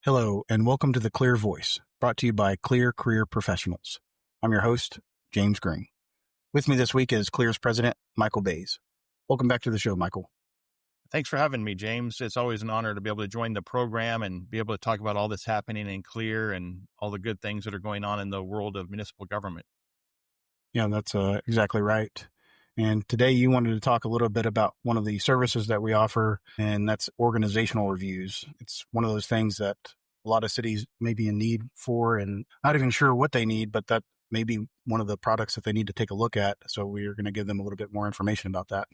Hello, and welcome to the Clear Voice, brought to you by Clear Career Professionals. I'm your host, James Groom. With me this week is Clear's president, Michael Bays. Welcome back to the show, Michael. Thanks for having me, James. It's always an honor to be able to join the program and be able to talk about all that's happening in Clear and all the good things that are going on in the world of municipal government. Yeah, that's exactly right. And today you wanted to talk a little bit about one of the services that we offer, and that's organizational reviews. It's one of those things that a lot of cities may be in need for and not even sure what they need, but that may be one of the products that they need to take a look at. So we're going to give them a little bit more information about that.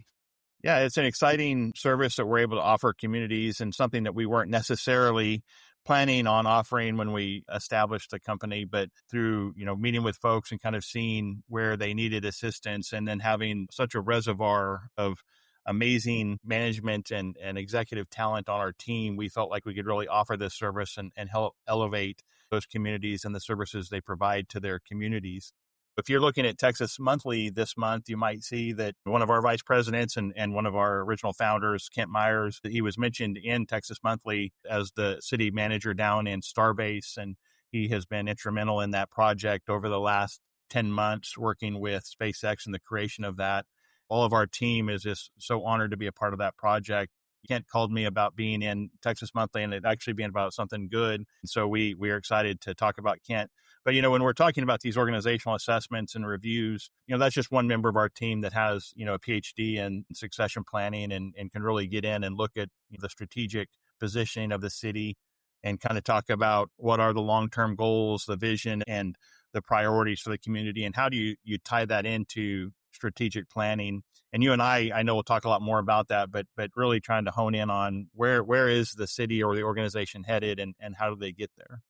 Yeah, it's an exciting service that we're able to offer communities and something that we weren't necessarily planning on offering when we established the company, but through, meeting with folks and kind of seeing where they needed assistance and then having such a reservoir of amazing management and executive talent on our team, we felt like we could really offer this service and help elevate those communities and the services they provide to their communities. If you're looking at Texas Monthly this month, you might see that one of our vice presidents and one of our original founders, Kent Myers, he was mentioned in Texas Monthly as the city manager down in Starbase. And he has been instrumental in that project over the last 10 months, working with SpaceX and the creation of that. All of our team is just so honored to be a part of that project. Kent called me about being in Texas Monthly and it actually being about something good. And so we are excited to talk about Kent. But, when we're talking about these organizational assessments and reviews, that's just one member of our team that has, a PhD in succession planning and can really get in and look at the strategic positioning of the city and kind of talk about what are the long-term goals, the vision, and the priorities for the community, and how do you tie that into strategic planning. And you and I know we'll talk a lot more about that, but really trying to hone in on where is the city or the organization headed and how do they get there?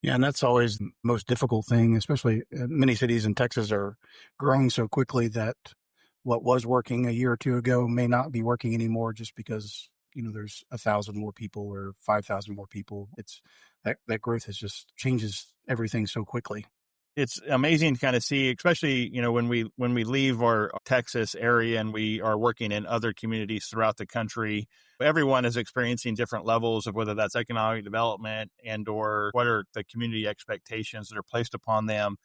Yeah, and that's always the most difficult thing, especially many cities in Texas are growing so quickly that what was working a year or two ago may not be working anymore just because, there's 1,000 more people or 5,000 more people. It's that growth has just changes everything so quickly. It's amazing to kind of see, especially, when we leave our Texas area and we are working in other communities throughout the country, everyone is experiencing different levels of whether that's economic development and or what are the community expectations that are placed upon them.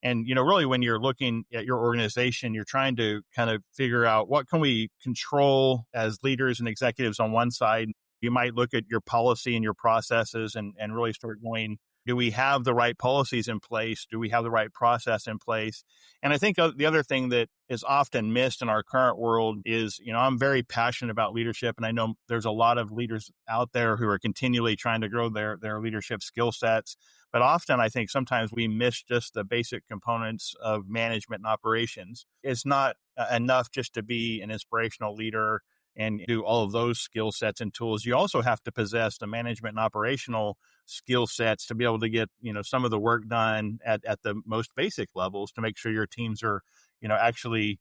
And, really when you're looking at your organization, you're trying to kind of figure out what can we control as leaders and executives on one side. You might look at your policy and your processes and really start going, do we have the right policies in place? Do we have the right process in place? And I think the other thing that is often missed in our current world is, I'm very passionate about leadership. And I know there's a lot of leaders out there who are continually trying to grow their leadership skill sets. But often I think sometimes we miss just the basic components of management and operations. It's not enough just to be an inspirational leader and do all of those skill sets and tools. You also have to possess the management and operational skill sets to be able to get, some of the work done at the most basic levels to make sure your teams are, actually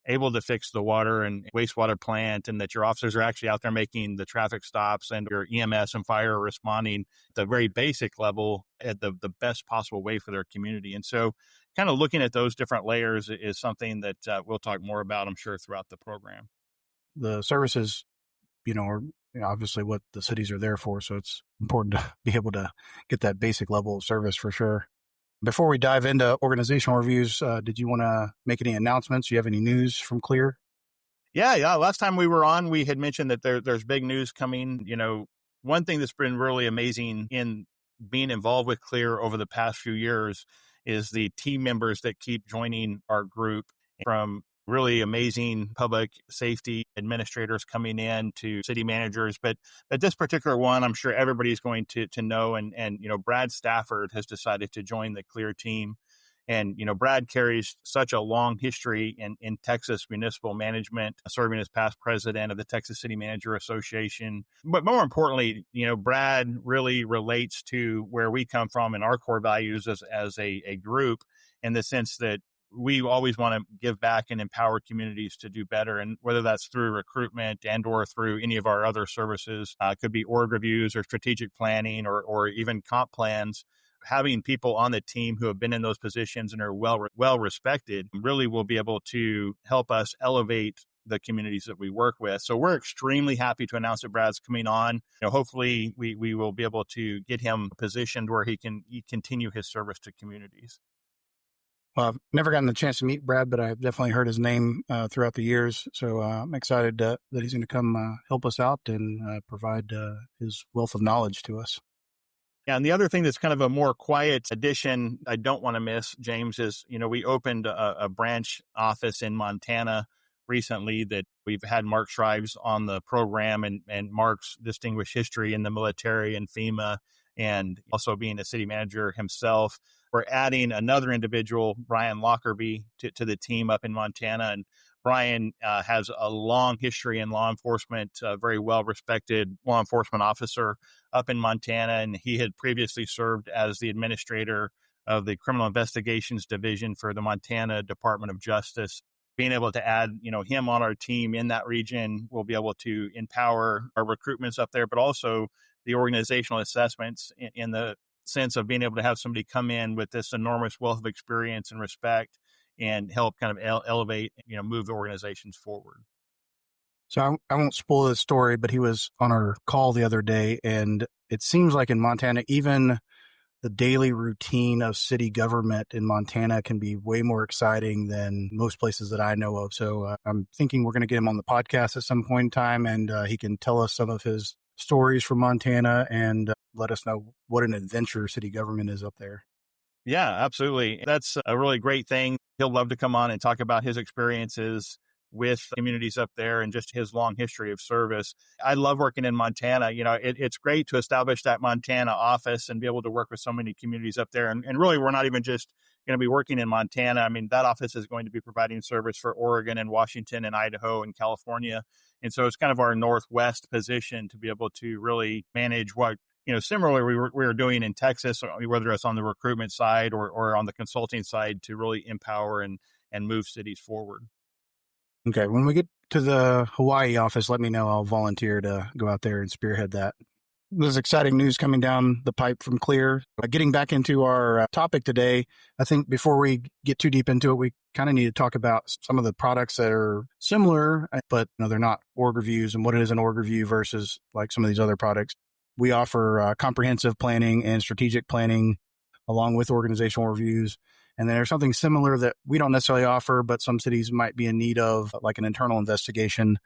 able to fix the water and wastewater plant and that your officers are actually out there making the traffic stops and your EMS and fire are responding at the very basic level at the best possible way for their community. And so kind of looking at those different layers is something that we'll talk more about, I'm sure, throughout the program. The services, are obviously what the cities are there for. So it's important to be able to get that basic level of service for sure. Before we dive into organizational reviews, did you want to make any announcements? Do you have any news from Clear? Yeah. Last time we were on, we had mentioned that there's big news coming. One thing that's been really amazing in being involved with Clear over the past few years is the team members that keep joining our group, from really amazing public safety administrators coming in to city managers. But this particular one, I'm sure everybody's going to know. And Brad Stafford has decided to join the Clear team. And, Brad carries such a long history in Texas municipal management, serving as past president of the Texas City Manager Association. But more importantly, Brad really relates to where we come from and our core values as a group, in the sense that we always want to give back and empower communities to do better. And whether that's through recruitment and or through any of our other services, could be org reviews or strategic planning or even comp plans. Having people on the team who have been in those positions and are well respected really will be able to help us elevate the communities that we work with. So we're extremely happy to announce that Brad's coming on. Hopefully we will be able to get him positioned where he can continue his service to communities. Well, I've never gotten the chance to meet Brad, but I've definitely heard his name throughout the years. So I'm excited that he's going to come help us out and provide his wealth of knowledge to us. Yeah, and the other thing that's kind of a more quiet addition I don't want to miss, James, is, we opened a branch office in Montana recently that we've had Mark Shrives on the program, and Mark's distinguished history in the military and FEMA, and also being a city manager himself. We're adding another individual, Brian Lockerbie, to the team up in Montana. And Brian has a long history in law enforcement, a very well-respected law enforcement officer up in Montana, and he had previously served as the administrator of the Criminal Investigations Division for the Montana Department of Justice. Being able to add, him on our team in that region, we'll be able to empower our recruitments up there, but also the organizational assessments in the sense of being able to have somebody come in with this enormous wealth of experience and respect and help kind of elevate, move the organizations forward. So I won't spoil the story, but he was on our call the other day, and it seems like in Montana, even the daily routine of city government in Montana can be way more exciting than most places that I know of. So I'm thinking we're going to get him on the podcast at some point in time, and he can tell us some of his stories from Montana and let us know what an adventure city government is up there. Yeah, absolutely. That's a really great thing. He'll love to come on and talk about his experiences with communities up there and just his long history of service. I love working in Montana. It's great to establish that Montana office and be able to work with so many communities up there. And really, we're not even just going to be working in Montana. I mean, that office is going to be providing service for Oregon and Washington and Idaho and California. And so it's kind of our Northwest position to be able to really manage what, similarly we were doing in Texas, whether it's on the recruitment side or on the consulting side, to really empower and move cities forward. Okay, when we get to the Hawaii office, let me know. I'll volunteer to go out there and spearhead that. There's exciting news coming down the pipe from Clear. Getting back into our topic today, I think before we get too deep into it, we kind of need to talk about some of the products that are similar, but they're not org reviews, and what is an org review versus like some of these other products. We offer comprehensive planning and strategic planning along with organizational reviews. And then there's something similar that we don't necessarily offer, but some cities might be in need of, like an internal investigation.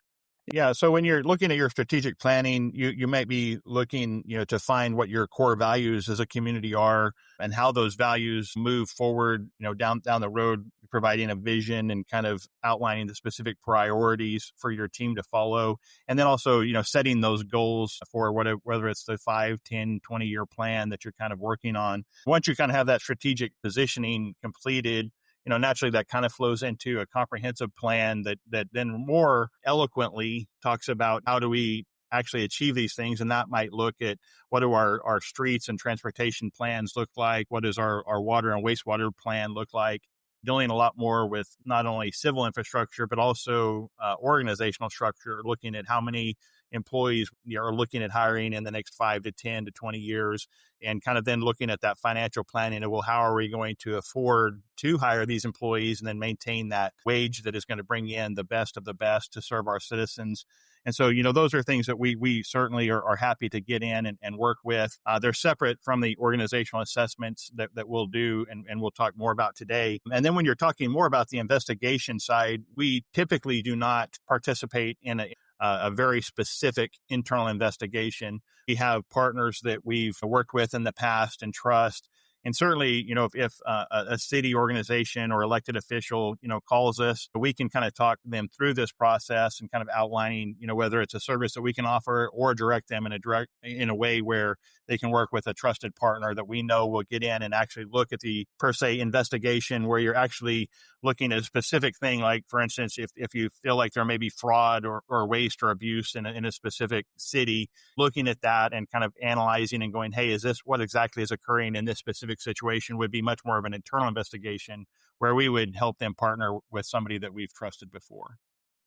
Yeah. So when you're looking at your strategic planning, you might be looking, to find what your core values as a community are and how those values move forward, down the road, providing a vision and kind of outlining the specific priorities for your team to follow. And then also, setting those goals for whether it's the 5, 10, 20-year plan that you're kind of working on. Once you kind of have that strategic positioning completed, naturally that kind of flows into a comprehensive plan that then more eloquently talks about how do we actually achieve these things. And that might look at what do our streets and transportation plans look like? What does our water and wastewater plan look like? Dealing a lot more with not only civil infrastructure, but also organizational structure, looking at how many employees are looking at hiring in the next 5 to 10 to 20 years, and kind of then looking at that financial planning of, well, how are we going to afford to hire these employees and then maintain that wage that is going to bring in the best of the best to serve our citizens. And so, those are things that we certainly are happy to get in and work with. They're separate from the organizational assessments that we'll do and we'll talk more about today. And then when you're talking more about the investigation side, we typically do not participate in a very specific internal investigation. We have partners that we've worked with in the past and trust. And certainly, if a city organization or elected official, calls us, we can kind of talk them through this process and kind of outlining, whether it's a service that we can offer or direct them in a way where they can work with a trusted partner that we know will get in and actually look at the per se investigation where you're actually looking at a specific thing. Like, for instance, if you feel like there may be fraud or waste or abuse in a specific city, looking at that and kind of analyzing and going, hey, is this what exactly is occurring in this specific situation, would be much more of an internal investigation where we would help them partner with somebody that we've trusted before.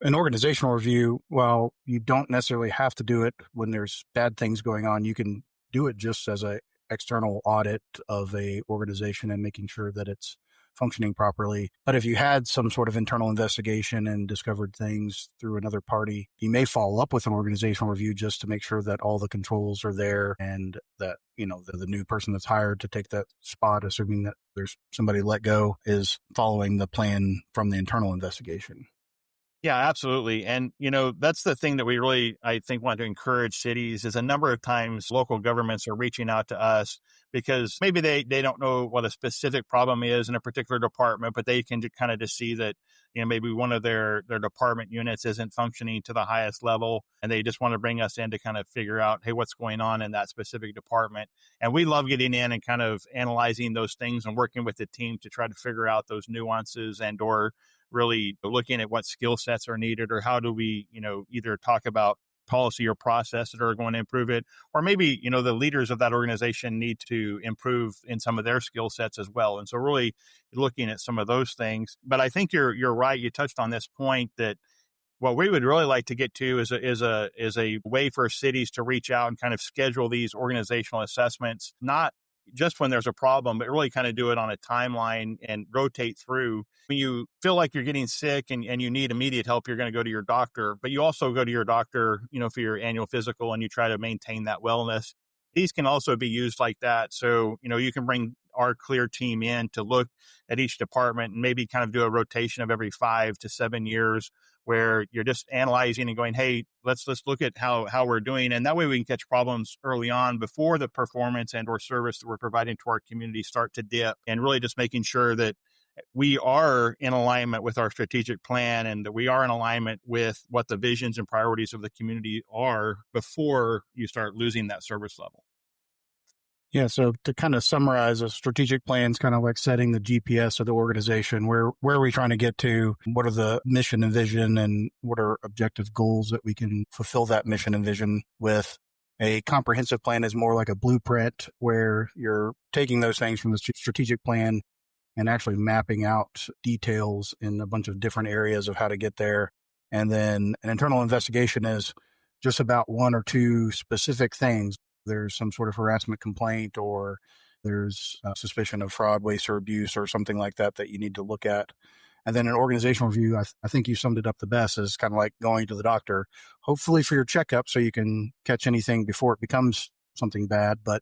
An organizational review, while you don't necessarily have to do it when there's bad things going on, you can do it just as a external audit of a organization and making sure that it's functioning properly. But if you had some sort of internal investigation and discovered things through another party, you may follow up with an organizational review just to make sure that all the controls are there and that, the new person that's hired to take that spot, assuming that there's somebody let go, is following the plan from the internal investigation. Yeah, absolutely. And, that's the thing that we really, I think, want to encourage cities is a number of times local governments are reaching out to us because maybe they don't know what a specific problem is in a particular department, but they can kind of just see that, maybe one of their department units isn't functioning to the highest level. And they just want to bring us in to kind of figure out, hey, what's going on in that specific department. And we love getting in and kind of analyzing those things and working with the team to try to figure out those nuances and or really looking at what skill sets are needed or how do we, either talk about policy or process that are going to improve it, or maybe, the leaders of that organization need to improve in some of their skill sets as well. And so really looking at some of those things. But I think you're right. You touched on this point that what we would really like to get to is a way for cities to reach out and kind of schedule these organizational assessments, not just when there's a problem, but really kind of do it on a timeline and rotate through. When you feel like you're getting sick and you need immediate help, you're going to go to your doctor, but you also go to your doctor, for your annual physical and you try to maintain that wellness. These can also be used like that. So, you can bring our clear team in to look at each department and maybe kind of do a rotation of every 5 to 7 years where you're just analyzing and going, hey, let's look at how we're doing. And that way we can catch problems early on before the performance and or service that we're providing to our community start to dip, and really just making sure that we are in alignment with our strategic plan and that we are in alignment with what the visions and priorities of the community are before you start losing that service level. Yeah, so to kind of summarize, a strategic plan is kind of like setting the GPS of the organization. Where are we trying to get to? What are the mission and vision, and what are objective goals that we can fulfill that mission and vision with? A comprehensive plan is more like a blueprint where you're taking those things from the strategic plan and actually mapping out details in a bunch of different areas of how to get there. And then an internal investigation is just about one or two specific things. There's some sort of harassment complaint, or there's a suspicion of fraud, waste, or abuse, or something like that you need to look at. And then an organizational review, I think you summed it up the best, is kind of like going to the doctor, hopefully for your checkup so you can catch anything before it becomes something bad. But,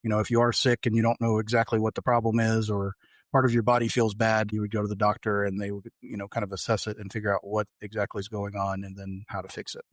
if you are sick and you don't know exactly what the problem is, or part of your body feels bad, you would go to the doctor and they would, kind of assess it and figure out what exactly is going on and then how to fix it.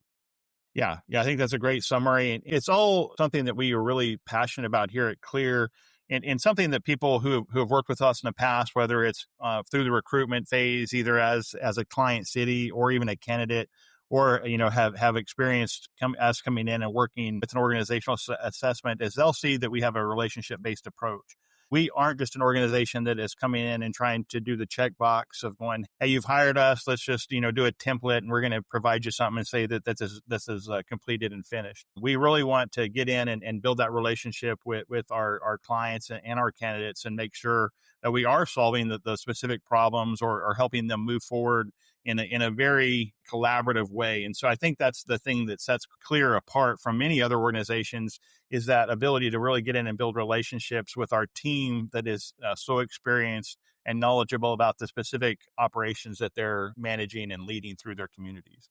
Yeah, I think that's a great summary. And it's all something that we are really passionate about here at Clear, and something that people who have worked with us in the past, whether it's through the recruitment phase, either as a client city or even a candidate, or have experienced us coming in and working with an organizational assessment, is they'll see that we have a relationship based approach. We aren't just an organization that is coming in and trying to do the checkbox of going, hey, you've hired us. Let's just, do a template and we're going to provide you something and say that this is completed and finished. We really want to get in and build that relationship with our clients and our candidates and make sure that we are solving the specific problems or helping them move forward in a very collaborative way. And so I think that's the thing that sets Clear apart from many other organizations, is that ability to really get in and build relationships with our team that is so experienced and knowledgeable about the specific operations that they're managing and leading through their communities.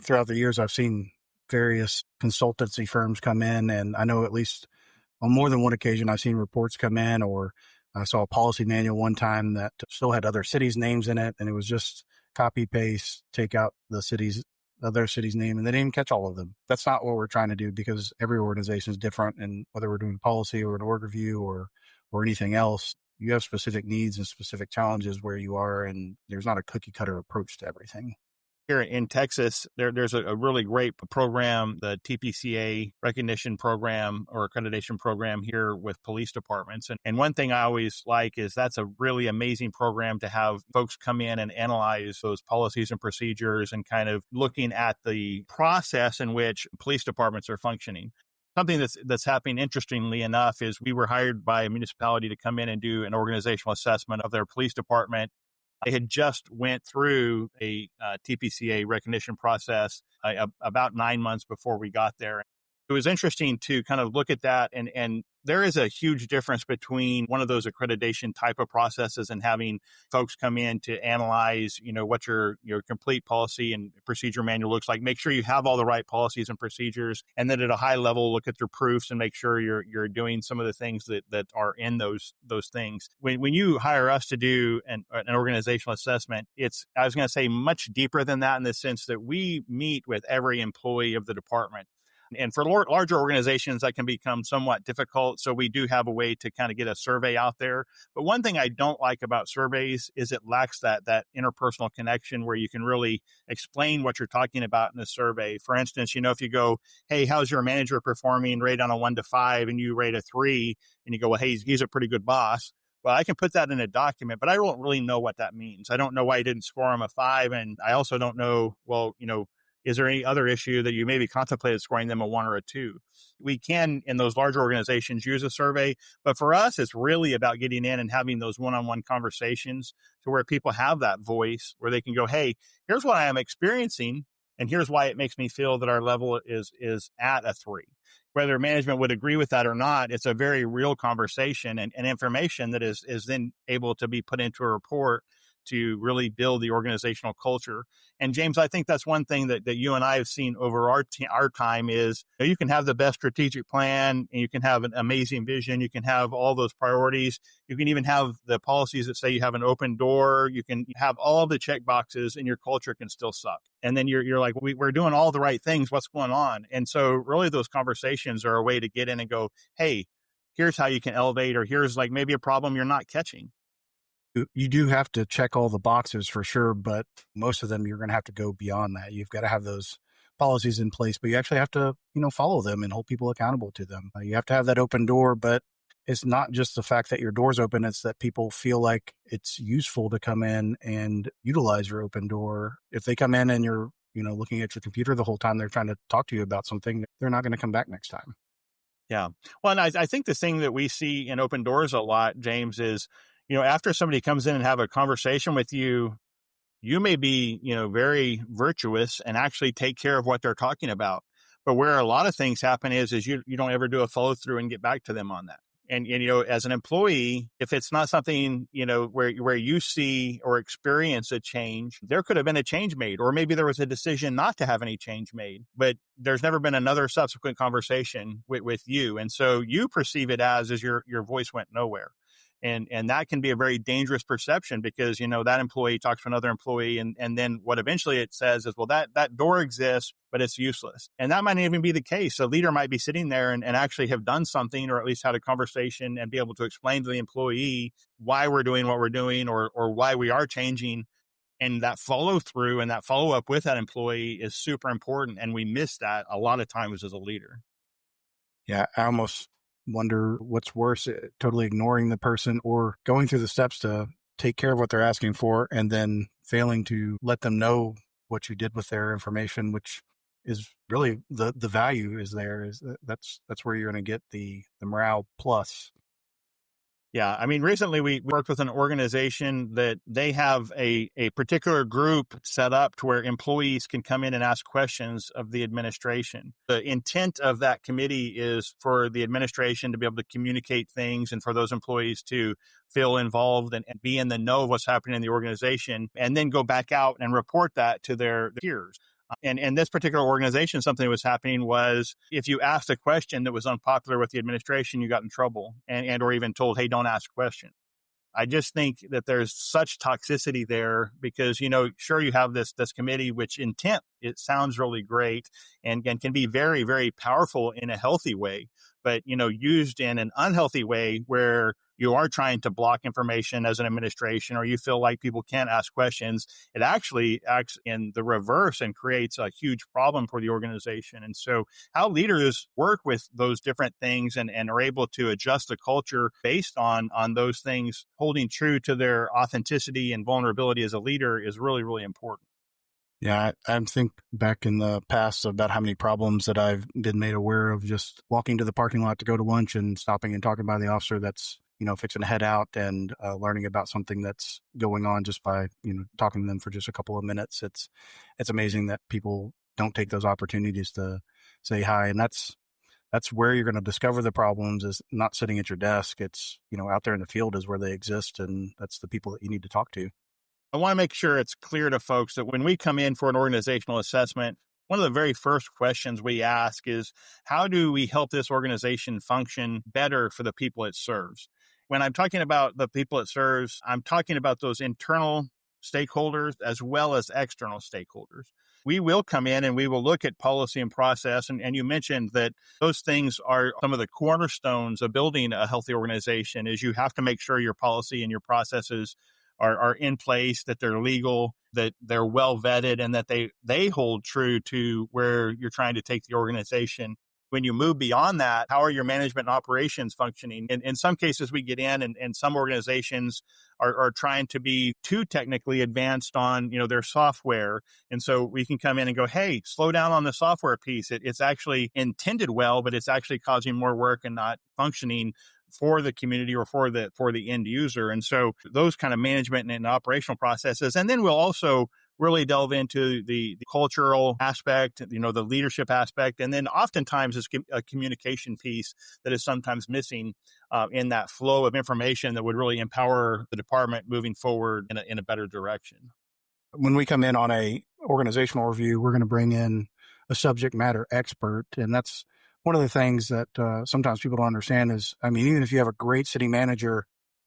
Throughout the years, I've seen various consultancy firms come in, and I know at least on more than one occasion, I've seen reports come in, or I saw a policy manual one time that still had other cities' names in it, and it was just copy paste, take out their city's name, and they didn't even catch all of them. That's not what we're trying to do, because every organization is different, and whether we're doing policy or an org review or anything else, you have specific needs and specific challenges where you are, and there's not a cookie cutter approach to everything. Here in Texas, there's a really great program, the TPCA recognition program or accreditation program here with police departments. And one thing I always like is that's a really amazing program to have folks come in and analyze those policies and procedures and kind of looking at the process in which police departments are functioning. Something that's happening, interestingly enough, is we were hired by a municipality to come in and do an organizational assessment of their police department. They had just went through a TPCA recognition process about 9 months before we got there. It was interesting to kind of look at that, and there is a huge difference between one of those accreditation type of processes and having folks come in to analyze, what your complete policy and procedure manual looks like. Make sure you have all the right policies and procedures, and then at a high level, look at your proofs and make sure you're doing some of the things that are in those things. When you hire us to do an organizational assessment, it's, I was going to say, much deeper than that, in the sense that we meet with every employee of the department. And for larger organizations, that can become somewhat difficult. So we do have a way to kind of get a survey out there. But one thing I don't like about surveys is it lacks that interpersonal connection where you can really explain what you're talking about in the survey. For instance, if you go, hey, how's your manager performing, rate on a 1 to 5, and you rate a 3, and you go, well, hey, he's a pretty good boss. Well, I can put that in a document, but I don't really know what that means. I don't know why you didn't score him a 5. And I also don't know, well, is there any other issue that you maybe contemplated scoring them a 1 or a 2? We can, in those larger organizations, use a survey. But for us, it's really about getting in and having those one-on-one conversations to where people have that voice, where they can go, hey, here's what I am experiencing, and here's why it makes me feel that our level is at a 3. Whether management would agree with that or not, it's a very real conversation and information that is then able to be put into a report to really build the organizational culture. And James, I think that's one thing that you and I have seen over our time is, you can have the best strategic plan, and you can have an amazing vision. You can have all those priorities. You can even have the policies that say you have an open door. You can have all the check boxes, and your culture can still suck. And then you're like, we're doing all the right things. What's going on? And so really those conversations are a way to get in and go, hey, here's how you can elevate, or here's like maybe a problem you're not catching. You do have to check all the boxes for sure, but most of them you're going to have to go beyond that. You've got to have those policies in place, but you actually have to, follow them and hold people accountable to them. You have to have that open door, but it's not just the fact that your door's open. It's that people feel like it's useful to come in and utilize your open door. If they come in and you're, looking at your computer the whole time they're trying to talk to you about something, they're not going to come back next time. Yeah. Well, and I think the thing that we see in open doors a lot, James, is, after somebody comes in and have a conversation with you, you may be, very virtuous and actually take care of what they're talking about. But where a lot of things happen is you don't ever do a follow through and get back to them on that. And, as an employee, if it's not something, where you see or experience a change, there could have been a change made, or maybe there was a decision not to have any change made, but there's never been another subsequent conversation with you. And so you perceive it as your voice went nowhere. And that can be a very dangerous perception, because, that employee talks to another employee, and then what eventually it says is, well, that door exists, but it's useless. And that might even be the case. A leader might be sitting there and actually have done something, or at least had a conversation, and be able to explain to the employee why we're doing what we're doing, or why we are changing. And that follow through and that follow up with that employee is super important. And we miss that a lot of times as a leader. Yeah, I almost wonder what's worse, totally ignoring the person, or going through the steps to take care of what they're asking for and then failing to let them know what you did with their information, which is really the value is there. That's where you're going to get the morale plus. Yeah. I mean, recently we worked with an organization that they have a particular group set up to where employees can come in and ask questions of the administration. The intent of that committee is for the administration to be able to communicate things, and for those employees to feel involved and be in the know of what's happening in the organization, and then go back out and report that to their peers. And this particular organization, something that was happening was, if you asked a question that was unpopular with the administration, you got in trouble, and or even told, hey, don't ask questions. I just think that there's such toxicity there, because, sure, you have this committee, which intent, it sounds really great and can be very, very powerful in a healthy way, but, used in an unhealthy way where you are trying to block information as an administration, or you feel like people can't ask questions, it actually acts in the reverse and creates a huge problem for the organization. And so how leaders work with those different things and are able to adjust the culture based on those things, holding true to their authenticity and vulnerability as a leader, is really, really important. Yeah, I think back in the past about how many problems that I've been made aware of just walking to the parking lot to go to lunch and stopping and talking by the officer that's, fixing to head out, and learning about something that's going on just by, talking to them for just a couple of minutes. It's amazing that people don't take those opportunities to say hi. And that's That's where you're going to discover the problems, is not sitting at your desk. It's, out there in the field is where they exist. And that's the people that you need to talk to. I want to make sure it's clear to folks that when we come in for an organizational assessment, one of the very first questions we ask is, how do we help this organization function better for the people it serves? When I'm talking about the people it serves, I'm talking about those internal stakeholders as well as external stakeholders. We will come in and we will look at policy and process. And you mentioned that those things are some of the cornerstones of building a healthy organization. Is you have to make sure your policy and your processes are in place, that they're legal, that they're well vetted, and that they hold true to where you're trying to take the organization. When you move beyond that, how are your management and operations functioning? In some cases, we get in and some organizations are trying to be too technically advanced on, their software. And so we can come in and go, hey, slow down on the software piece. It's actually intended well, but it's actually causing more work and not functioning for the community or for the end user. And so those kind of management and operational processes. And then we'll also really delve into the cultural aspect, the leadership aspect. And then oftentimes it's a communication piece that is sometimes missing in that flow of information that would really empower the department moving forward in a better direction. When we come in on a organizational review, we're going to bring in a subject matter expert. And that's one of the things that sometimes people don't understand is, even if you have a great city manager,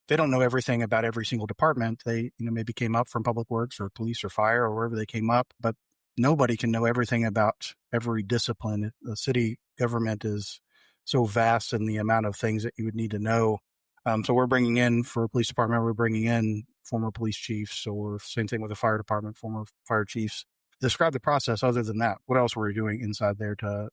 they don't know everything about every single department. They, maybe came up from public works or police or fire or wherever they came up, but nobody can know everything about every discipline. The city government is so vast in the amount of things that you would need to know. So we're bringing in, for a police department, we're bringing in former police chiefs, or same thing with the fire department, former fire chiefs. Describe the process other than that. What else were you doing inside there to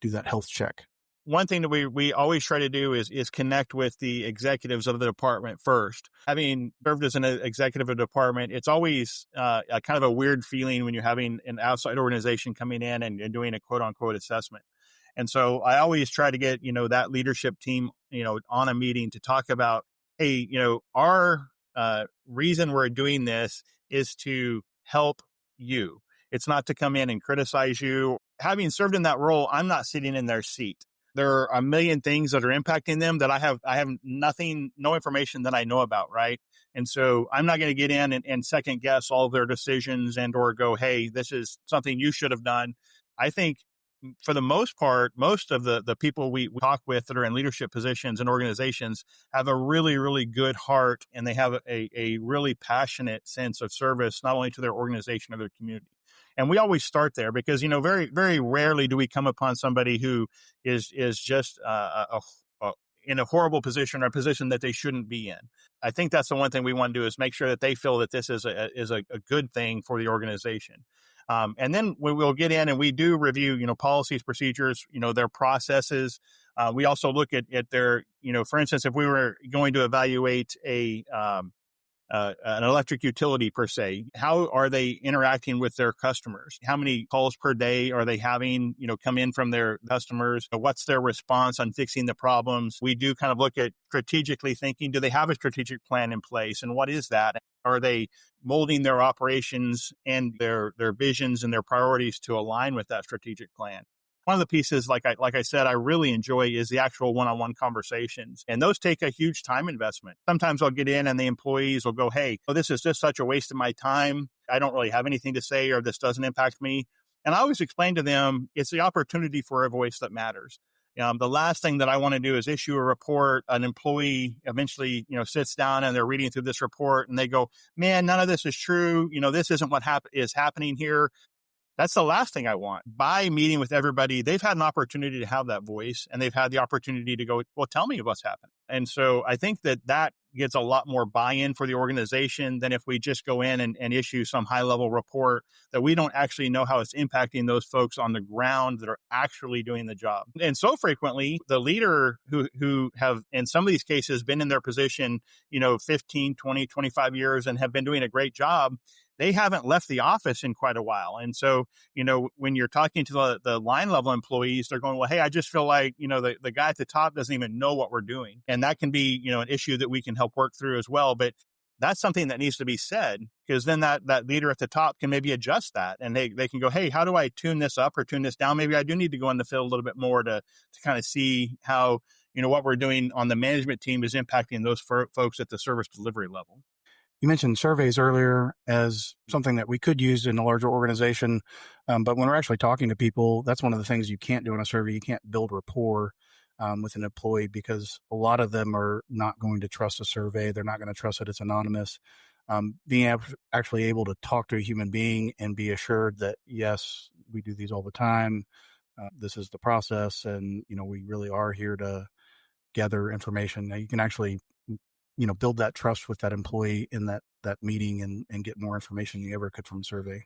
do that health check? One thing that we always try to do is connect with the executives of the department first. Having served as an executive of a department, it's always a kind of a weird feeling when you're having an outside organization coming in and doing a quote unquote assessment. And so I always try to get, that leadership team, on a meeting to talk about, hey, our reason we're doing this is to help you. It's not to come in and criticize you. Having served in that role, I'm not sitting in their seat. There are a million things that are impacting them that I have no information that I know about, right? And so I'm not going to get in and second guess all of their decisions and or go, hey, this is something you should have done. I think for the most part, most of the people we talk with that are in leadership positions and organizations have a really, really good heart, and they have a really passionate sense of service, not only to their organization or their community. And we always start there because, very, very rarely do we come upon somebody who is just in a horrible position or a position that they shouldn't be in. I think that's the one thing we want to do is make sure that they feel that this is a good thing for the organization. And then we will get in and we do review, policies, procedures, their processes. We also look at their, for instance, if we were going to evaluate an electric utility per se, how are they interacting with their customers? How many calls per day are they having, come in from their customers? What's their response on fixing the problems? We do kind of look at strategically thinking, do they have a strategic plan in place? And what is that? Are they molding their operations and their visions and their priorities to align with that strategic plan? One of the pieces, like I said, I really enjoy is the actual one-on-one conversations. And those take a huge time investment. Sometimes I'll get in and the employees will go, hey, this is just such a waste of my time. I don't really have anything to say, or this doesn't impact me. And I always explain to them, it's the opportunity for a voice that matters. The last thing that I want to do is issue a report. An employee eventually, sits down and they're reading through this report and they go, man, none of this is true. This isn't what is happening here. That's the last thing I want. By meeting with everybody, they've had an opportunity to have that voice, and they've had the opportunity to go, well, tell me what's happening. And so I think that gets a lot more buy-in for the organization than if we just go in and issue some high-level report that we don't actually know how it's impacting those folks on the ground that are actually doing the job. And so frequently, the leader who have, in some of these cases, been in their position, 15, 20, 25 years and have been doing a great job, they haven't left the office in quite a while. And so, when you're talking to the line level employees, they're going, well, hey, I just feel like, the guy at the top doesn't even know what we're doing. And that can be, an issue that we can help work through as well. But that's something that needs to be said, because then that leader at the top can maybe adjust that, and they can go, hey, how do I tune this up or tune this down? Maybe I do need to go in the field a little bit more to kind of see how, what we're doing on the management team is impacting those folks at the service delivery level. You mentioned surveys earlier as something that we could use in a larger organization. But when we're actually talking to people, that's one of the things you can't do in a survey. You can't build rapport with an employee because a lot of them are not going to trust a survey. They're not going to trust that it's anonymous. Being actually able to talk to a human being and be assured that, yes, we do these all the time. This is the process. And, we really are here to gather information. Now you can actually build that trust with that employee in that meeting and get more information than you ever could from a survey.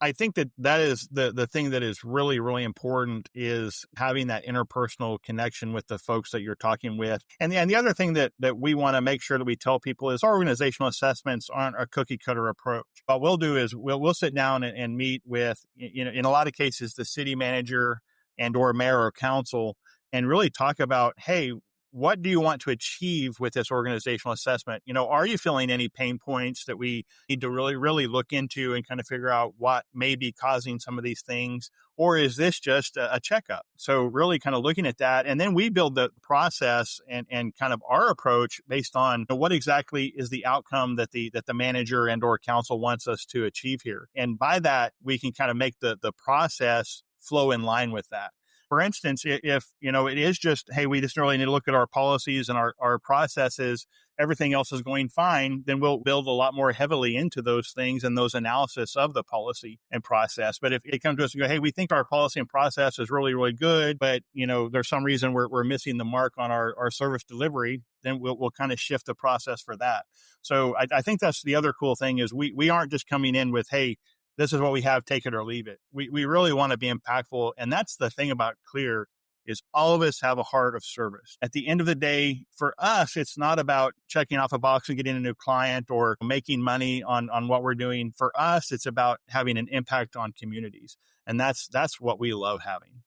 I think that is the thing that is really, really important, is having that interpersonal connection with the folks that you're talking with. And the other thing that we want to make sure that we tell people is our organizational assessments aren't a cookie cutter approach. What we'll do is we'll sit down and meet with, in a lot of cases, the city manager and or mayor or council, and really talk about, hey, what do you want to achieve with this organizational assessment? Are you feeling any pain points that we need to really, really look into and kind of figure out what may be causing some of these things? Or is this just a checkup? So really kind of looking at that. And then we build the process and kind of our approach based on what exactly is the outcome that the manager and or council wants us to achieve here. And by that, we can kind of make the process flow in line with that. For instance, if, it is just, hey, we just really need to look at our policies and our processes, everything else is going fine, then we'll build a lot more heavily into those things and those analysis of the policy and process. But if it comes to us and go, hey, we think our policy and process is really, really good, but, there's some reason we're missing the mark on our service delivery, then we'll kind of shift the process for that. So I think that's the other cool thing is we aren't just coming in with, hey, this is what we have, take it or leave it. We really want to be impactful. And that's the thing about Clear, is all of us have a heart of service. At the end of the day, for us, it's not about checking off a box and getting a new client or making money on what we're doing. For us, it's about having an impact on communities. And that's what we love having.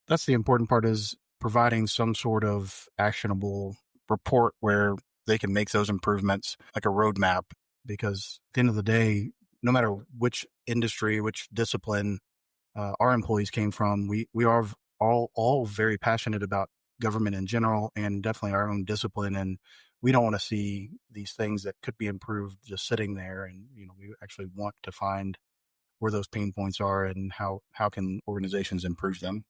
That's the important part, is providing some sort of actionable report where they can make those improvements, like a roadmap, because at the end of the day, no matter which industry, which discipline our employees came from, we are all very passionate about government in general and definitely our own discipline. And we don't want to see these things that could be improved just sitting there. And, we actually want to find where those pain points are and how can organizations improve them.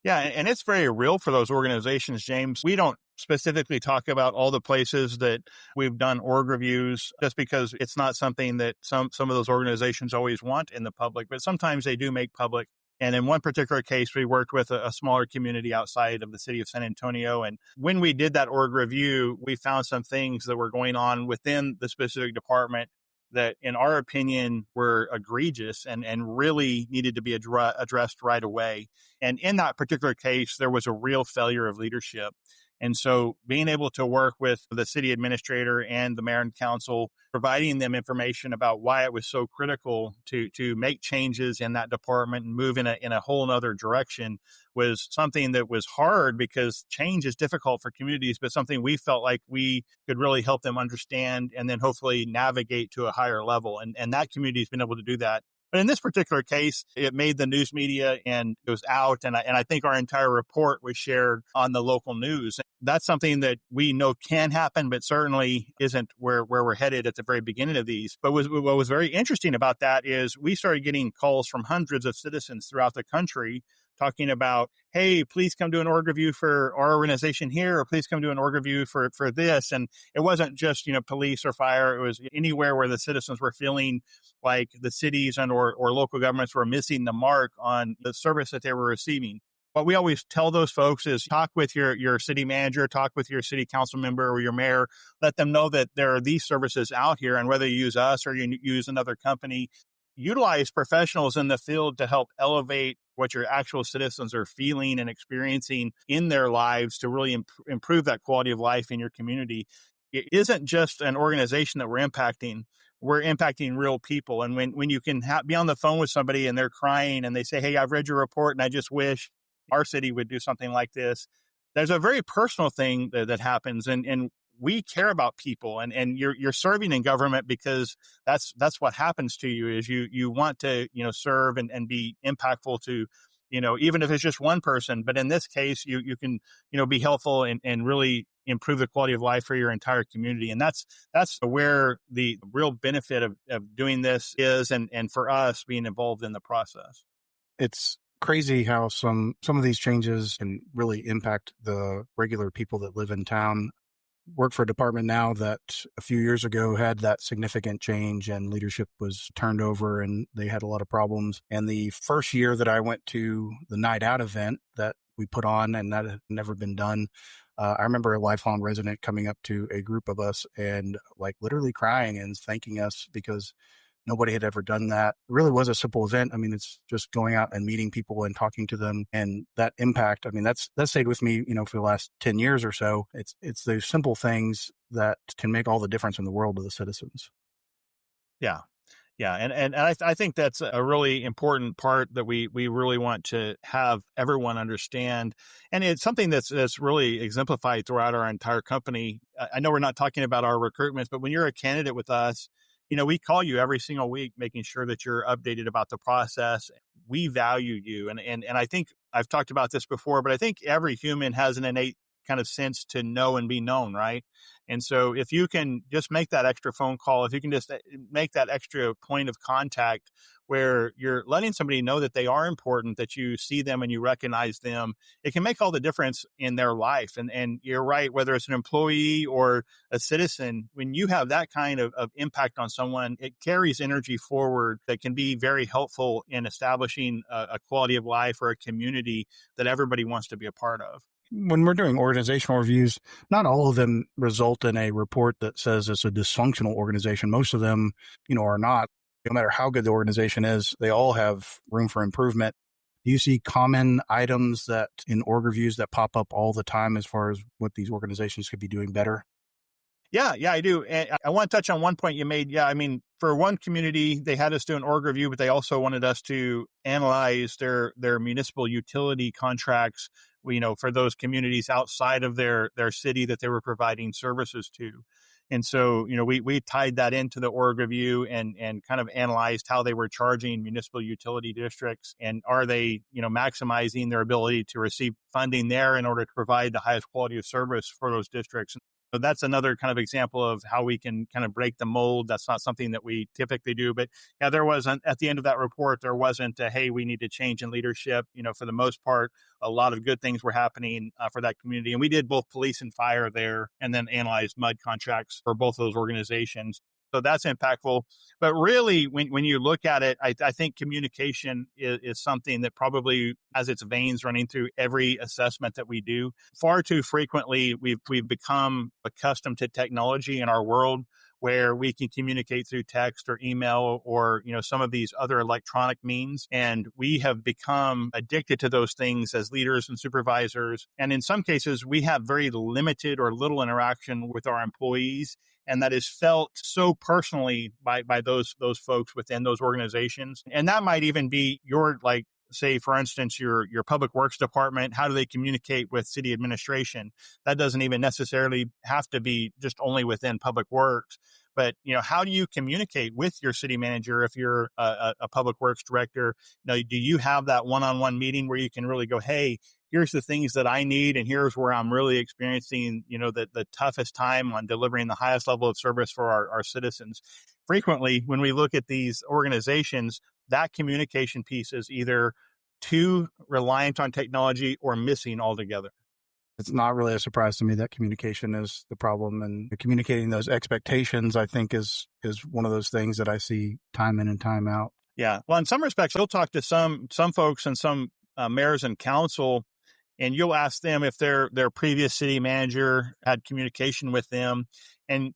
Yeah, and it's very real for those organizations, James. We don't specifically talk about all the places that we've done org reviews just because it's not something that some of those organizations always want in the public, but sometimes they do make public. And in one particular case, we worked with a smaller community outside of the city of San Antonio. And when we did that org review, we found some things that were going on within the specific department that, in our opinion, were egregious and really needed to be addressed right away. And in that particular case, there was a real failure of leadership. And so being able to work with the city administrator and the mayor and council, providing them information about why it was so critical to make changes in that department and move in a whole other direction, was something that was hard, because change is difficult for communities, but something we felt like we could really help them understand and then hopefully navigate to a higher level. And that community has been able to do that. But in this particular case, it made the news media and it was out. And I think our entire report was shared on the local news. That's something that we know can happen, but certainly isn't where we're headed at the very beginning of these. But what was very interesting about that is we started getting calls from hundreds of citizens throughout the country talking about, hey, please come do an org review for our organization here, or please come do an org review for this. And it wasn't just, police or fire. It was anywhere where the citizens were feeling like the cities and or local governments were missing the mark on the service that they were receiving. What we always tell those folks is talk with your city manager, talk with your city council member or your mayor, let them know that there are these services out here, and whether you use us or you use another company, utilize professionals in the field to help elevate what your actual citizens are feeling and experiencing in their lives to really improve that quality of life in your community. It isn't just an organization that we're impacting real people. And when you can be on the phone with somebody and they're crying and they say, hey, I've read your report and I just wish our city would do something like this, there's a very personal thing that happens. And we care about people, and you're serving in government because that's what happens to you is you want to, serve and be impactful to, even if it's just one person. But in this case, you can, be helpful and really improve the quality of life for your entire community. And that's where the real benefit of doing this is, and for us being involved in the process. It's crazy how some of these changes can really impact the regular people that live in town. Work for a department now that a few years ago had that significant change and leadership was turned over and they had a lot of problems. And the first year that I went to the night out event that we put on, and that had never been done, I remember a lifelong resident coming up to a group of us and like literally crying and thanking us because nobody had ever done that. It really was a simple event. I mean, it's just going out and meeting people and talking to them, and that impact. I mean, that stayed with me, for the last 10 years or so. It's those simple things that can make all the difference in the world to the citizens. Yeah. Yeah, and I think that's a really important part that we really want to have everyone understand, and it's something that's really exemplified throughout our entire company. I know we're not talking about our recruitments, but when you're a candidate with us, we call you every single week, making sure that you're updated about the process. We value you, and I think I've talked about this before, but I think every human has an innate kind of sense to know and be known, right? And so if you can just make that extra phone call, if you can just make that extra point of contact where you're letting somebody know that they are important, that you see them and you recognize them, it can make all the difference in their life. And you're right, whether it's an employee or a citizen, when you have that kind of impact on someone, it carries energy forward that can be very helpful in establishing a quality of life or a community that everybody wants to be a part of. When we're doing organizational reviews, not all of them result in a report that says it's a dysfunctional organization. Most of them, are not. No matter how good the organization is, they all have room for improvement. Do you see common items that in org reviews that pop up all the time as far as what these organizations could be doing better? Yeah, I do. And I want to touch on one point you made. Yeah, I mean, for one community, they had us do an org review, but they also wanted us to analyze their municipal utility contracts, for those communities outside of their city that they were providing services to. And so, we tied that into the org review and kind of analyzed how they were charging municipal utility districts, and are they, maximizing their ability to receive funding there in order to provide the highest quality of service for those districts. So that's another kind of example of how we can kind of break the mold. That's not something that we typically do, but yeah, there wasn't at the end of that report, there wasn't a, hey, we need to change in leadership. For the most part, a lot of good things were happening for that community. And we did both police and fire there and then analyzed mud contracts for both those organizations. So that's impactful. But really, when you look at it, I think communication is something that probably has its veins running through every assessment that we do. Far too frequently, we've become accustomed to technology in our world where we can communicate through text or email or, some of these other electronic means. And we have become addicted to those things as leaders and supervisors. And in some cases, we have very limited or little interaction with our employees. And that is felt so personally by those folks within those organizations. And that might even be your, like, say, for instance, your public works department. How do they communicate with city administration? That doesn't even necessarily have to be just only within public works. But, how do you communicate with your city manager if you're a public works director? Do you have that one-on-one meeting where you can really go, hey, here's the things that I need, and here's where I'm really experiencing, the toughest time on delivering the highest level of service for our citizens. Frequently, when we look at these organizations, that communication piece is either too reliant on technology or missing altogether. It's not really a surprise to me that communication is the problem, and communicating those expectations, I think, is one of those things that I see time in and time out. Yeah. Well, in some respects, you'll talk to some folks and some mayors and council, and you'll ask them if their previous city manager had communication with them. And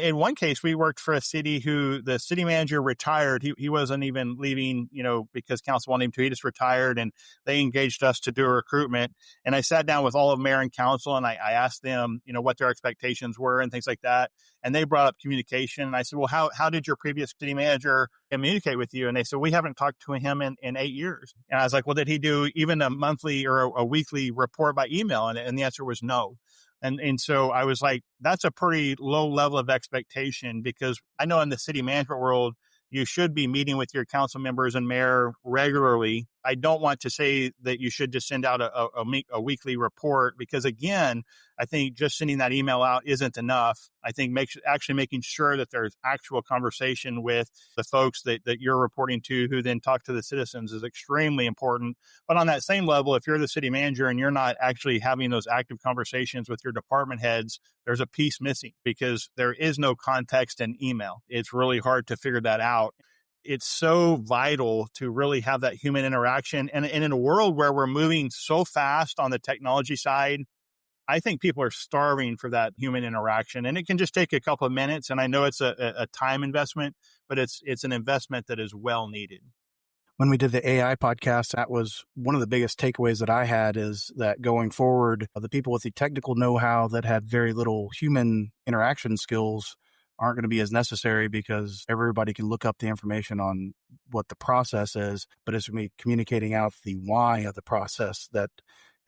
in one case, we worked for a city who the city manager retired. He wasn't even leaving, because council wanted him to. He just retired, and they engaged us to do a recruitment. And I sat down with all of mayor and council, and I asked them, what their expectations were and things like that. And they brought up communication. And I said, well, how did your previous city manager communicate with you? And they said, we haven't talked to him in 8 years. And I was like, well, did he do even a monthly or a weekly report by email? And the answer was no. And so I was like, that's a pretty low level of expectation, because I know in the city management world, you should be meeting with your council members and mayor regularly. I don't want to say that you should just send out a weekly report, because again, I think just sending that email out isn't enough. I think actually making sure that there's actual conversation with the folks that you're reporting to, who then talk to the citizens, is extremely important. But on that same level, if you're the city manager and you're not actually having those active conversations with your department heads, there's a piece missing, because there is no context in email. It's really hard to figure that out. It's so vital to really have that human interaction. And in a world where we're moving so fast on the technology side, I think people are starving for that human interaction. And it can just take a couple of minutes. And I know it's a time investment, but it's an investment that is well needed. When we did the AI podcast, that was one of the biggest takeaways that I had, is that going forward, the people with the technical know-how that had very little human interaction skills aren't going to be as necessary, because everybody can look up the information on what the process is, but it's going to be communicating out the why of the process that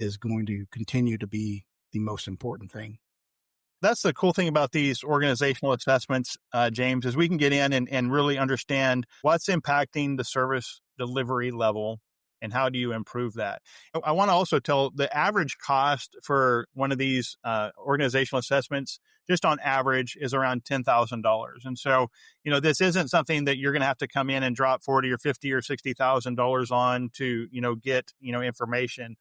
is going to continue to be the most important thing. That's the cool thing about these organizational assessments, James, is we can get in and really understand what's impacting the service delivery level and how do you improve that. I want to also tell the average cost for one of these organizational assessments, just on average, is around $10,000. And so, this isn't something that you're going to have to come in and drop 40 or 50 or $60,000 on to, get, information.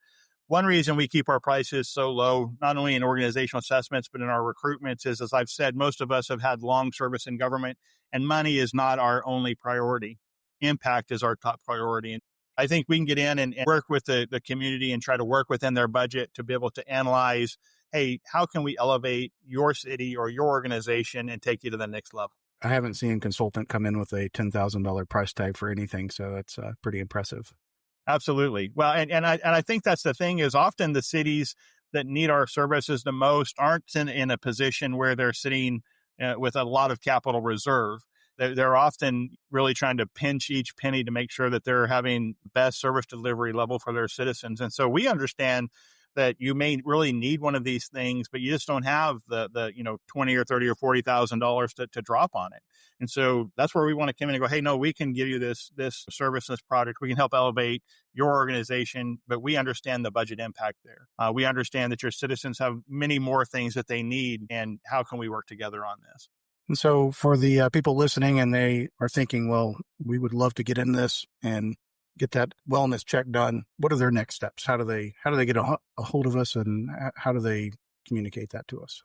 One reason we keep our prices so low, not only in organizational assessments, but in our recruitments, is, as I've said, most of us have had long service in government, and money is not our only priority. Impact is our top priority. And I think we can get in and work with the community and try to work within their budget to be able to analyze, hey, how can we elevate your city or your organization and take you to the next level? I haven't seen a consultant come in with a $10,000 price tag for anything, so that's pretty impressive. Absolutely. Well, and I think that's the thing, is often the cities that need our services the most aren't in a position where they're sitting with a lot of capital reserve. They're often really trying to pinch each penny to make sure that they're having best service delivery level for their citizens. And so we understand that you may really need one of these things, but you just don't have the $20 or $30 or $40,000 to drop on it. And so that's where we want to come in and go, hey, no, we can give you this service, this product. We can help elevate your organization, but we understand the budget impact there. We understand that your citizens have many more things that they need, and how can we work together on this? And so for the people listening, and they are thinking, well, we would love to get in this and get that wellness check done, what are their next steps? How do they get a hold of us, and how do they communicate that to us?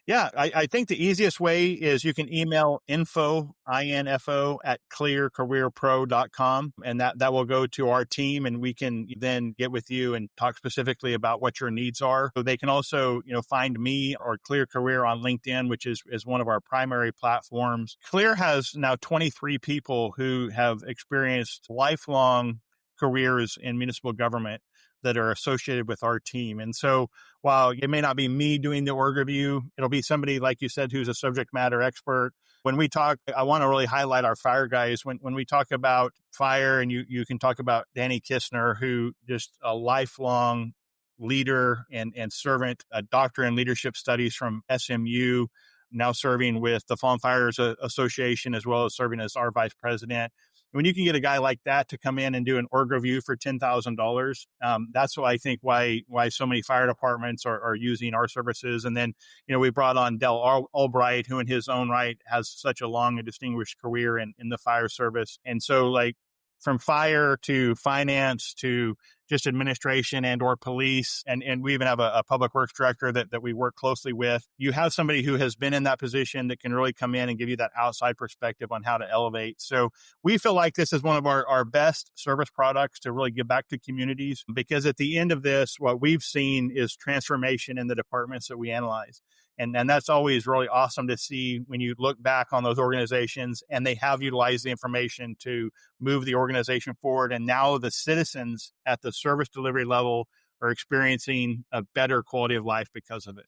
Yeah, I think the easiest way is you can email info at clearcareerpro.com, and that will go to our team, and we can then get with you and talk specifically about what your needs are. So they can also, find me or Clear Career on LinkedIn, which is one of our primary platforms. Clear has now 23 people who have experienced lifelong careers in municipal government that are associated with our team. And so while it may not be me doing the org review, it'll be somebody, like you said, who's a subject matter expert. When we talk, I want to really highlight our fire guys. When we talk about fire, and you can talk about Danny Kistner, who just a lifelong leader and servant, a doctor in leadership studies from SMU, now serving with the Fallen Fires Association, as well as serving as our vice president. When you can get a guy like that to come in and do an org review for $10,000, that's why I think why so many fire departments are using our services. And then, we brought on Del Albright, who in his own right has such a long and distinguished career in the fire service. And so, like, from fire to finance to just administration and or police, and we even have a public works director that we work closely with. You have somebody who has been in that position that can really come in and give you that outside perspective on how to elevate. So we feel like this is one of our best service products to really give back to communities, because at the end of this, what we've seen is transformation in the departments that we analyze. And that's always really awesome to see when you look back on those organizations and they have utilized the information to move the organization forward. And now the citizens at the service delivery level are experiencing a better quality of life because of it.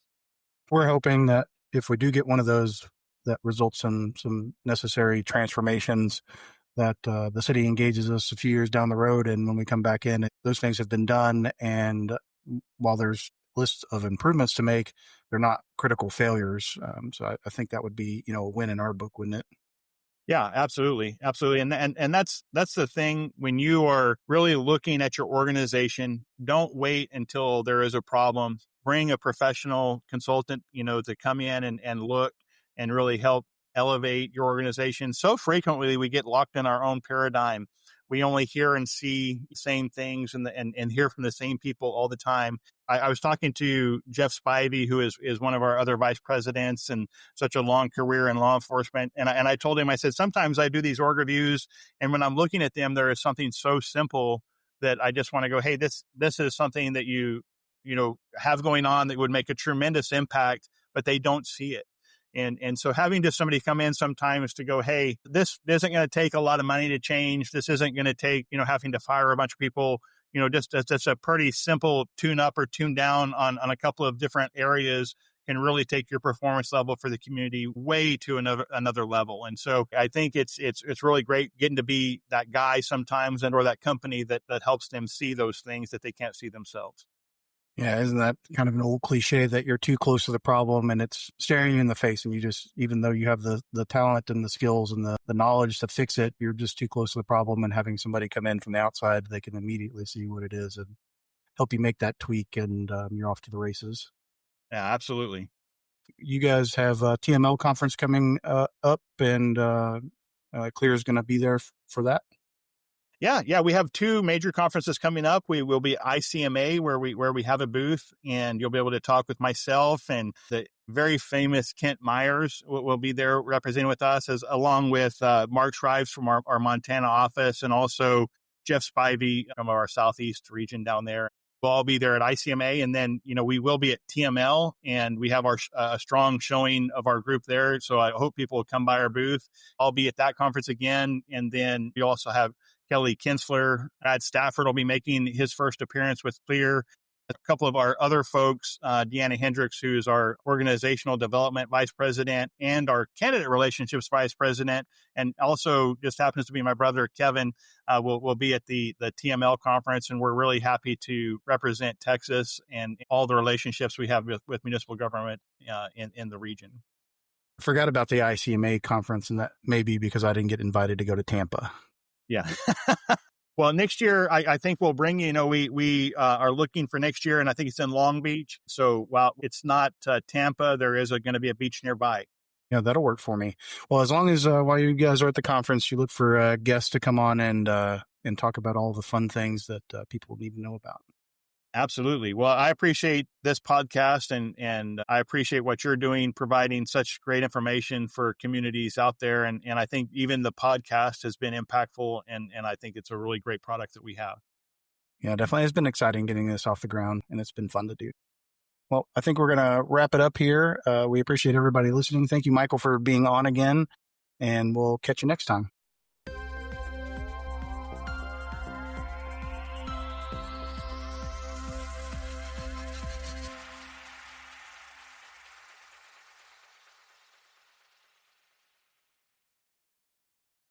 We're hoping that if we do get one of those that results in some necessary transformations, that the city engages us a few years down the road. And when we come back in, those things have been done. And while there's lists of improvements to make, they're not critical failures. So I think that would be, a win in our book, wouldn't it? Yeah, absolutely. Absolutely. And that's the thing when you are really looking at your organization, don't wait until there is a problem. Bring a professional consultant, to come in and look and really help elevate your organization. So frequently we get locked in our own paradigm. We only hear and see the same things and hear from the same people all the time. I was talking to Jeff Spivey, who is one of our other vice presidents and such a long career in law enforcement. And I told him, I said, sometimes I do these org reviews, and when I'm looking at them, there is something so simple that I just want to go, hey, this is something that have going on that would make a tremendous impact, but they don't see it. And so having just somebody come in sometimes to go, hey, this isn't going to take a lot of money to change. This isn't going to take, having to fire a bunch of people. Just a pretty simple tune up or tune down on a couple of different areas can really take your performance level for the community way to another level. And so I think it's really great getting to be that guy sometimes or that company that helps them see those things that they can't see themselves. Yeah, isn't that kind of an old cliche that you're too close to the problem and it's staring you in the face and you just, even though you have the talent and the skills and the knowledge to fix it, you're just too close to the problem, and having somebody come in from the outside, they can immediately see what it is and help you make that tweak, and you're off to the races. Yeah, absolutely. You guys have a TML conference coming up, and Clear is going to be there for that. Yeah, we have two major conferences coming up. We will be ICMA, where we have a booth, and you'll be able to talk with myself, and the very famous Kent Myers will be there representing with us, along with Mark Shrives from our Montana office, and also Jeff Spivey from our Southeast region down there. We'll all be there at ICMA, and then we will be at TML, and we have our strong showing of our group there. So I hope people will come by our booth. I'll be at that conference again, and then we also have Kelly Kinsler. Brad Stafford will be making his first appearance with Clear. A couple of our other folks, Deanna Hendricks, who is our organizational development vice president and our candidate relationships vice president, and also just happens to be my brother, Kevin, will be at the TML conference. And we're really happy to represent Texas and all the relationships we have with municipal government in the region. I forgot about the ICMA conference, and that may be because I didn't get invited to go to Tampa. Yeah. Well, next year, I think we'll bring, we are looking for next year, and I think it's in Long Beach. So while it's not Tampa, there is going to be a beach nearby. Yeah, that'll work for me. Well, as long as while you guys are at the conference, you look for guests to come on and talk about all the fun things that people need to know about. Absolutely. Well, I appreciate this podcast, and I appreciate what you're doing, providing such great information for communities out there. And I think even the podcast has been impactful, and I think it's a really great product that we have. Yeah, definitely. It's been exciting getting this off the ground, and it's been fun to do. Well, I think we're going to wrap it up here. We appreciate everybody listening. Thank you, Michael, for being on again, and we'll catch you next time.